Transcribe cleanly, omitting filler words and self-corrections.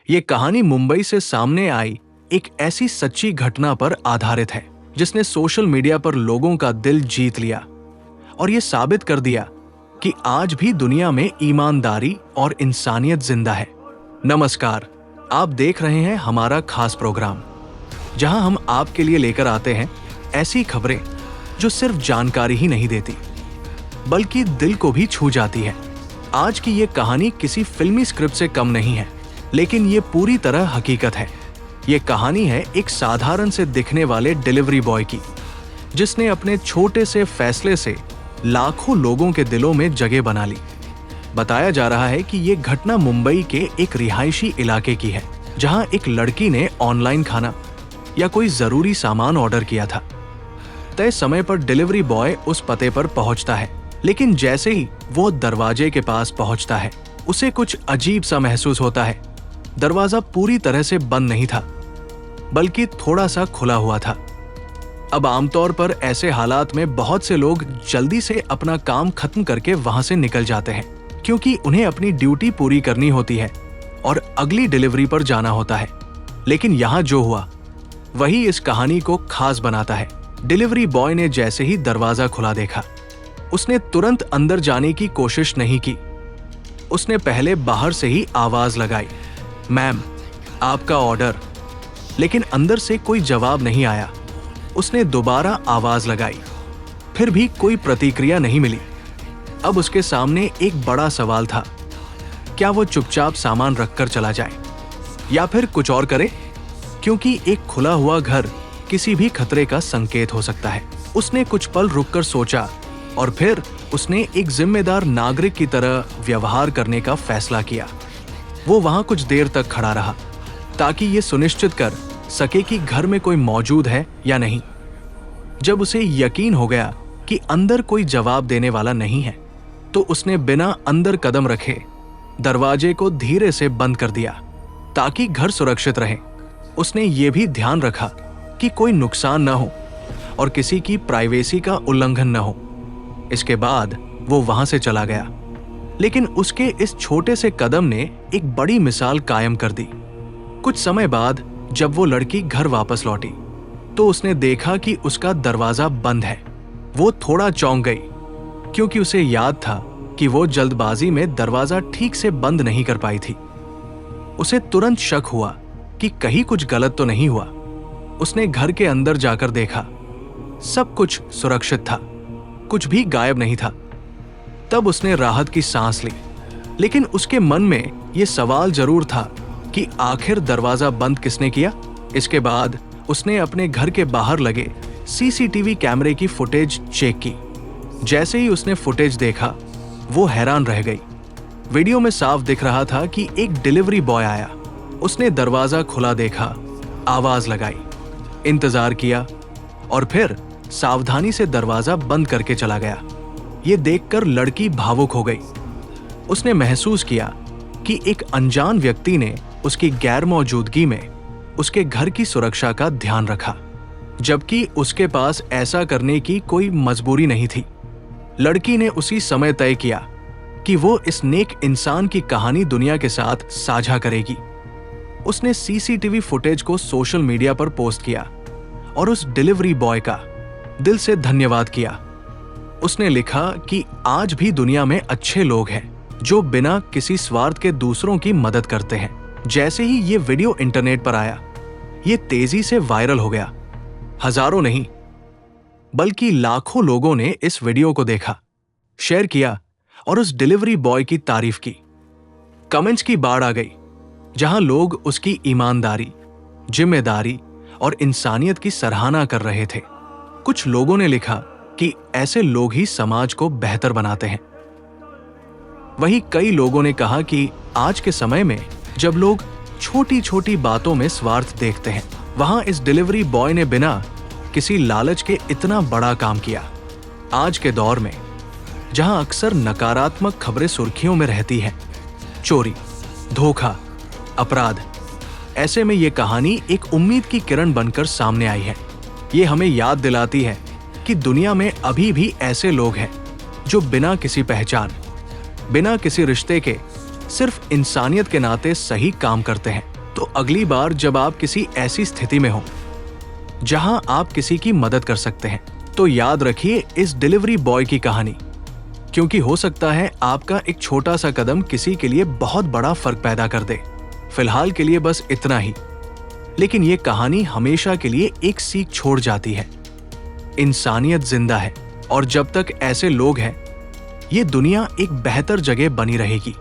ये कहानी मुंबई से सामने आई एक ऐसी सच्ची घटना पर आधारित है जिसने सोशल मीडिया पर लोगों का दिल जीत लिया और ये साबित कर दिया कि आज भी दुनिया में ईमानदारी और इंसानियत जिंदा है। नमस्कार, आप देख रहे हैं हमारा खास प्रोग्राम जहां हम आपके लिए लेकर आते हैं ऐसी खबरें जो सिर्फ जानकारी ही नहीं देती बल्कि दिल को भी छू जाती है। आज की ये कहानी किसी फिल्मी स्क्रिप्ट से कम नहीं है, लेकिन ये पूरी तरह हकीकत है। ये कहानी है एक साधारण से दिखने वाले डिलीवरी बॉय की, जिसने अपने छोटे से फैसले से लाखों लोगों के दिलों में जगह बना ली। बताया जा रहा है कि ये घटना मुंबई के एक रिहायशी इलाके की है, जहां एक लड़की ने ऑनलाइन खाना या कोई जरूरी सामान ऑर्डर किया था। तय समय पर डिलीवरी बॉय उस पते पर पहुंचता है, लेकिन जैसे ही वो दरवाजे के पास पहुंचता है, उसे कुछ अजीब सा महसूस होता है। दरवाजा पूरी तरह से बंद नहीं था, बल्कि थोड़ा सा खुला हुआ था। अब आमतौर पर ऐसे हालात में बहुत से लोग जल्दी से अपना काम खत्म करके वहां से निकल जाते हैं, क्योंकि उन्हें अपनी ड्यूटी पूरी करनी होती है और अगली डिलीवरी पर जाना होता है। लेकिन यहाँ जो हुआ वही इस कहानी को खास बनाता है। डिलीवरी बॉय ने जैसे ही दरवाजा खुला देखा, उसने तुरंत अंदर जाने की कोशिश नहीं की। उसने पहले बाहर से ही आवाज लगाई, मैम, आपका ऑर्डर। लेकिन अंदर से कोई जवाब नहीं आया। उसने दोबारा आवाज लगाई, फिर भी कोई प्रतिक्रिया नहीं मिली। अब उसके सामने एक बड़ा सवाल था, क्या वो चुपचाप सामान रखकर चला जाए या फिर कुछ और करे, क्योंकि एक खुला हुआ घर किसी भी खतरे का संकेत हो सकता है। उसने कुछ पल रुककर सोचा और फिर उसने एक जिम्मेदार नागरिक की तरह व्यवहार करने का फैसला किया। वो वहां कुछ देर तक खड़ा रहा ताकि ये सुनिश्चित कर सके कि घर में कोई मौजूद है या नहीं। जब उसे यकीन हो गया कि अंदर कोई जवाब देने वाला नहीं है, तो उसने बिना अंदर कदम रखे दरवाजे को धीरे से बंद कर दिया ताकि घर सुरक्षित रहे। उसने ये भी ध्यान रखा कि कोई नुकसान न हो और किसी की प्राइवेसी का उल्लंघन न हो। इसके बाद वो वहां से चला गया, लेकिन उसके इस छोटे से कदम ने एक बड़ी मिसाल कायम कर दी। कुछ समय बाद जब वो लड़की घर वापस लौटी, तो उसने देखा कि उसका दरवाजा बंद है। वो थोड़ा चौंक गई, क्योंकि उसे याद था कि वो जल्दबाजी में दरवाजा ठीक से बंद नहीं कर पाई थी। उसे तुरंत शक हुआ कि कहीं कुछ गलत तो नहीं हुआ। उसने घर के अंदर जाकर देखा, सब कुछ सुरक्षित था, कुछ भी गायब नहीं था। तब उसने राहत की सांस ली, लेकिन उसके मन में यह सवाल जरूर था कि आखिर दरवाजा बंद किसने किया। इसके बाद उसने अपने घर के बाहर लगे सीसीटीवी कैमरे की फुटेज चेक की। जैसे ही उसने फुटेज देखा, वो हैरान रह गई। वीडियो में साफ दिख रहा था कि एक डिलीवरी बॉय आया। उसने दरवाजा खुला देखा, आवाज लगाई, इंतजार किया और फिर सावधानी से दरवाजा बंद करके चला गया। ये देखकर लड़की भावुक हो गई। उसने महसूस किया कि एक अनजान व्यक्ति ने उसकी गैर मौजूदगी में उसके घर की सुरक्षा का ध्यान रखा, जबकि उसके पास ऐसा करने की कोई मजबूरी नहीं थी। लड़की ने उसी समय तय किया कि वो इस नेक इंसान की कहानी दुनिया के साथ साझा करेगी। उसने सीसीटीवी फुटेज को सोशल मीडिया पर पोस्ट किया और उस डिलीवरी बॉय का दिल से धन्यवाद किया। उसने लिखा कि आज भी दुनिया में अच्छे लोग हैं जो बिना किसी स्वार्थ के दूसरों की मदद करते हैं। जैसे ही ये वीडियो इंटरनेट पर आया, ये तेजी से वायरल हो गया। हजारों नहीं बल्कि लाखों लोगों ने इस वीडियो को देखा, शेयर किया और उस डिलीवरी बॉय की तारीफ की। कमेंट्स की बाढ़ आ गई, जहां लोग उसकी ईमानदारी, जिम्मेदारी और इंसानियत की सराहना कर रहे थे। कुछ लोगों ने लिखा कि ऐसे लोग ही समाज को बेहतर बनाते हैं। वहीं कई लोगों ने कहा कि आज के समय में जब लोग छोटी छोटी बातों में स्वार्थ देखते हैं, वहां इस डिलीवरी बॉय ने बिना किसी लालच के इतना बड़ा काम किया। आज के दौर में जहां अक्सर नकारात्मक खबरें सुर्खियों में रहती हैं, चोरी, धोखा, अपराध, ऐसे में ये कहानी एक उम्मीद की किरण बनकर सामने आई है। ये हमें याद दिलाती है कि दुनिया में अभी भी ऐसे लोग हैं जो बिना किसी पहचान, बिना किसी रिश्ते के सिर्फ इंसानियत के नाते सही काम करते हैं। तो अगली बार जब आप किसी ऐसी स्थिति में हो जहां आप किसी की मदद कर सकते हैं, तो याद रखिए इस डिलीवरी बॉय की कहानी, क्योंकि हो सकता है आपका एक छोटा सा कदम किसी के लिए बहुत बड़ा फर्क पैदा कर दे। फिलहाल के लिए बस इतना ही, लेकिन ये कहानी हमेशा के लिए एक सीख छोड़ जाती है। इंसानियत जिंदा है और जब तक ऐसे लोग हैं, ये दुनिया एक बेहतर जगह बनी रहेगी।